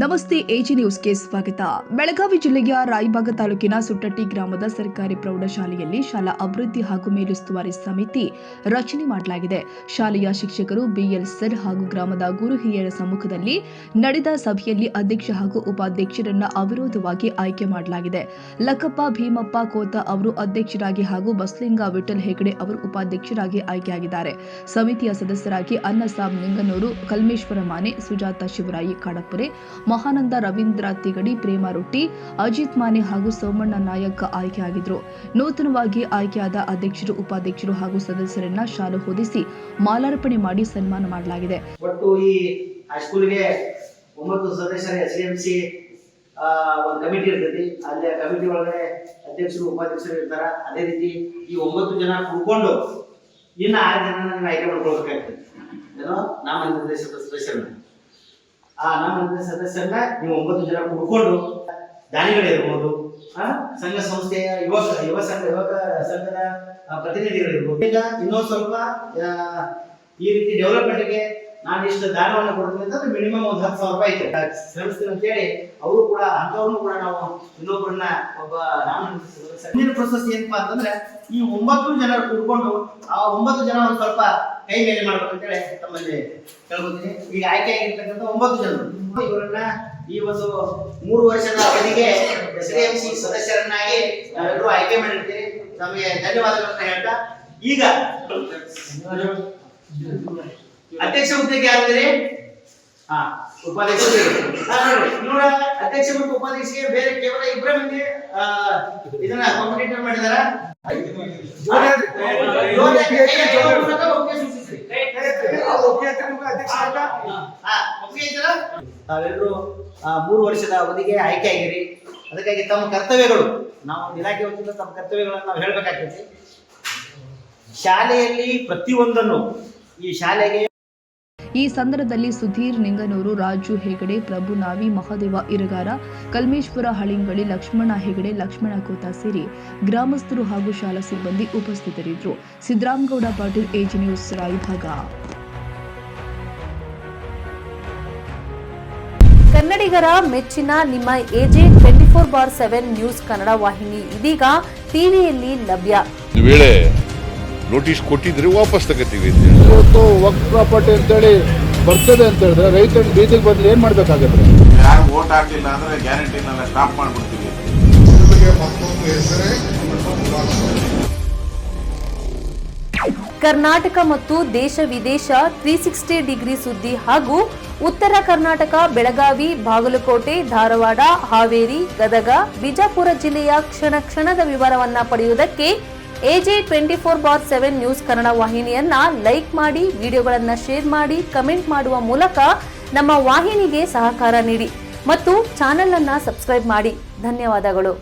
ನಮಸ್ತೆ ಎಜಿ ನ್ಯೂಸ್ಗೆ ಸ್ವಾಗತ. ಬೆಳಗಾವಿ ಜಿಲ್ಲೆಯ ರಾಯಬಾಗ ತಾಲೂಕಿನ ಸುಟ್ಟಟ್ಟಿ ಗ್ರಾಮದ ಸರ್ಕಾರಿ ಪ್ರೌಢಶಾಲೆಯಲ್ಲಿ ಶಾಲಾ ಅಭಿವೃದ್ಧಿ ಹಾಗೂ ಮೇಲುಸ್ತುವಾರಿ ಸಮಿತಿ ರಚನೆ ಮಾಡಲಾಗಿದೆ. ಶಾಲೆಯ ಶಿಕ್ಷಕರು ಬಿಎಲ್ ಸರ್ ಹಾಗೂ ಗ್ರಾಮದ ಗುರು ಹಿರಿಯರ ಸಮ್ಮುಖದಲ್ಲಿ ನಡೆದ ಸಭೆಯಲ್ಲಿ ಅಧ್ಯಕ್ಷ ಹಾಗೂ ಉಪಾಧ್ಯಕ್ಷರನ್ನ ಅವಿರೋಧವಾಗಿ ಆಯ್ಕೆ ಮಾಡಲಾಗಿದೆ. ಲಕ್ಕಪ್ಪ ಭೀಮಪ್ಪ ಕೋತ ಅವರು ಅಧ್ಯಕ್ಷರಾಗಿ ಹಾಗೂ ಬಸಲಿಂಗ ವಿಠಲ್ ಹೆಗಡೆ ಅವರು ಉಪಾಧ್ಯಕ್ಷರಾಗಿ ಆಯ್ಕೆಯಾಗಿದ್ದಾರೆ. ಸಮಿತಿಯ ಸದಸ್ಯರಾಗಿ ಅನ್ನಸಾಬ್ ನಿಂಗನೂರು, ಕಲ್ಮೇಶ್ವರ ಮಾನೆ, ಸುಜಾತ ಶಿವರಾಯಿ ಕಾಡಪುರೆ, ಮಹಾನಂದ ರವೀಂದ್ರ ತಿಗಡಿ, ಪ್ರೇಮ ರೊಟ್ಟಿ, ಅಜಿತ್ ಮಾನೆ ಹಾಗೂ ಸೋಮಣ್ಣ ನಾಯಕ್ ಆಯ್ಕೆಯಾಗಿದ್ರು. ನೂತನವಾಗಿ ಆಯ್ಕೆಯಾದ ಅಧ್ಯಕ್ಷರು, ಉಪಾಧ್ಯಕ್ಷರು ಹಾಗೂ ಸದಸ್ಯರನ್ನ ಶಾಲು ಹೊದಿಸಿ ಮಾಲಾರ್ಪಣೆ ಮಾಡಿ ಸನ್ಮಾನ ಮಾಡಲಾಗಿದೆ. ಒಟ್ಟು ಈ ಹೈಸ್ಕೂಲ್ಗೆ 9 ಸದಸ್ಯರ ಎಸ್ಡಿಎಂಸಿ ಒಂದು ಕಮಿಟಿ ಇರ್ತೈತಿ. ಅಲ್ಲಿ ಕಮಿಟಿ ಒಳಗಡೆ ಅಧ್ಯಕ್ಷರು, ಉಪಾಧ್ಯಕ್ಷರು ಇರ್ತಾರ. ಅದೇ ರೀತಿ ಈ 9 ಜನ ಕೂತ್ಕೊಂಡು ಇನ್ನ 6 ಜನ ಆಯ್ಕೆ ಮಾಡ್ಕೊಳ್ಬೇಕಾಗ್ತದೆ. ಏನೋ ನಾಮನಿರ್ದೇಶ ಸದಸ್ಯರನ್ನ ನಾಮನಿರ್ದೇಶ ಸದಸ್ಯರನ್ನ ನೀವು 9 ಜನ ಕೂತ್ಕೊಂಡು ದಾನಿಗಳಿರ್ಬೋದು, ಸಂಘ ಸಂಸ್ಥೆಯ ಯುವ ಸಂಘದ ಪ್ರತಿನಿಧಿಗಳಿರ್ಬೋದು. ಈಗ ಇನ್ನೊಂದು ಸ್ವಲ್ಪ ಈ ರೀತಿ ಡೆವಲಪ್ಮೆಂಟ್ಗೆ ನಾನು ಇಷ್ಟು ದಾನವನ್ನು ಕೊಡ್ತೀನಿ ಅಂತಂದ್ರೆ ಮಿನಿಮಮ್ ಒಂದು 10,000 ರೂಪಾಯಿ ಶ್ರಮಿಸ್ತೀನಿ ಅಂತ ಹೇಳಿ ಅವರು ಕೂಡ ಅಂಥವ್ರನ್ನು ಕೂಡ ನಾವು ಇನ್ನೊಬ್ಬರನ್ನ ಒಬ್ಬ ನಾಮನಿರ್ದೇಶ ಪ್ರಶಸ್ತಿ ಏನಪ್ಪಾ ಅಂತಂದ್ರೆ ಈ 9 ಜನರು ಕೂತ್ಕೊಂಡು ಆ 9 ಜನ ಒಂದು ಸ್ವಲ್ಪ ಕೈ ಮೇಲೆ ಮಾಡ್ಬೇಕಂತೇಳಿ ತಮ್ಮಲ್ಲಿ ಕೇಳ್ಕೊತೀನಿ. ಈಗ ಆಯ್ಕೆ ಆಗಿರ್ತಕ್ಕಂಥ 9 ಜನರು ಇವರನ್ನ ಈ ಒಂದು 3 ವರ್ಷದ ಅವಧಿಗೆ ಎಸ್ಡಿಎಂಸಿ ಸದಸ್ಯರನ್ನಾಗಿ ನಾವೆಲ್ಲರೂ ಆಯ್ಕೆ ಮಾಡಿರ್ತೀವಿ. ನಮಗೆ ಧನ್ಯವಾದಗಳನ್ನ ಹೇಳ್ತಾ ಈಗ ಅಧ್ಯಕ್ಷ ಹುದ್ದೆಗೆ ಯಾರಿದ್ದೀರಿ? ಉಪಾಧ್ಯಕ್ಷರು ಇವರ ಅಧ್ಯಕ್ಷ ಮತ್ತು ಉಪಾಧ್ಯಕ್ಷರಿಗೆ ಬೇರೆ ಕೇವಲ 2 ಮಂದಿ ಇದನ್ನ ಕಾಂಪಿಟೇಟರ್ ಮಾಡಿದಾರ. ತಾವೆಲ್ಲರೂ 3 ವರ್ಷದ ಅವಧಿಗೆ ಆಯ್ಕೆ ಆಗಿರಿ. ಅದಕ್ಕಾಗಿ ತಮ್ಮ ಕರ್ತವ್ಯಗಳು, ನಾವು ಇಲಾಖೆ ವತಿಯಿಂದ ತಮ್ಮ ಕರ್ತವ್ಯಗಳನ್ನು ನಾವು ಹೇಳ್ಬೇಕಾಗ್ತೈತಿ. ಶಾಲೆಯಲ್ಲಿ ಪ್ರತಿಯೊಂದನ್ನು ಈ ಶಾಲೆಗೆ ಈ ಸಂದರ್ಭದಲ್ಲಿ ಸುಧೀರ್ ನಿಂಗನೂರು, ರಾಜು ಹೆಗಡೆ, ಪ್ರಭು ನಾವಿ, ಮಹಾದೇವ ಇರಗಾರ, ಕಲ್ಮೇಶ್ವರ ಹಳಿಂಗಳಿ, ಲಕ್ಷ್ಮಣ ಹೆಗಡೆ, ಲಕ್ಷ್ಮಣ ಕೋತ ಸೇರಿ ಗ್ರಾಮಸ್ಥರು ಹಾಗೂ ಶಾಲಾ ಸಿಬ್ಬಂದಿ ಉಪಸ್ಥಿತರಿದ್ದರು. Siddaramagouda Patil, AG news, Raibag. ಕನ್ನಡಿಗರ ಮೆಚ್ಚಿನ ನಿಮ್ಮ ಎಜೆ 24/7 ನ್ಯೂಸ್ ಕನ್ನಡ ವಾಹಿನಿ ಇದೀಗ ಟಿವಿಯಲ್ಲಿ ಲಭ್ಯ. ವೇಳೆ ನೋಟಿಸ್ ಕೊಟ್ಟಿದ್ರೆ ವಾಪಸ್ ತಗೋತೀವಿ. ಇವತ್ತು ವಕ್ಫ್ ಪ್ರಾಪರ್ಟಿ ಅಂತೇಳಿ ಬರ್ತದೆ ಅಂತ ಹೇಳಿದ್ರೆ ರೈತರು ಬೀದಿಗೆ ಬದಲು ಏನ್ ಮಾಡ್ಬೇಕಾಗತ್ತೆ? ಯಾರು ವೋಟ್ ಹಾಕಿಲ್ಲ ಅಂದ್ರೆ ಗ್ಯಾರಂಟಿನೆಲ್ಲ ಸ್ಟಾಪ್ ಮಾಡ್ಬಿಡ್ತೀವಿ. ಕರ್ನಾಟಕ ಮತ್ತು ದೇಶ ವಿದೇಶ 360 ಡಿಗ್ರಿ ಸುದ್ದಿ ಹಾಗೂ ಉತ್ತರ ಕರ್ನಾಟಕ, ಬೆಳಗಾವಿ, ಬಾಗಲಕೋಟೆ, ಧಾರವಾಡ, ಹಾವೇರಿ, ಗದಗ, ಬಿಜಾಪುರ ಜಿಲ್ಲೆಯ ಕ್ಷಣ ಕ್ಷಣದ ವಿವರವನ್ನ ಪಡೆಯುವುದಕ್ಕೆ ಎಜೆ 24/7 ನ್ಯೂಸ್ ಕನ್ನಡ ವಾಹಿನಿಯನ್ನ ಲೈಕ್ ಮಾಡಿ, ವಿಡಿಯೋಗಳನ್ನ ಶೇರ್ ಮಾಡಿ, ಕಮೆಂಟ್ ಮಾಡುವ ಮೂಲಕ ನಮ್ಮ ವಾಹಿನಿಗೆ ಸಹಕಾರ ನೀಡಿ ಮತ್ತು ಚಾನೆಲ್ ಅನ್ನ ಸಬ್ಸ್ಕ್ರೈಬ್ ಮಾಡಿ. ಧನ್ಯವಾದಗಳು.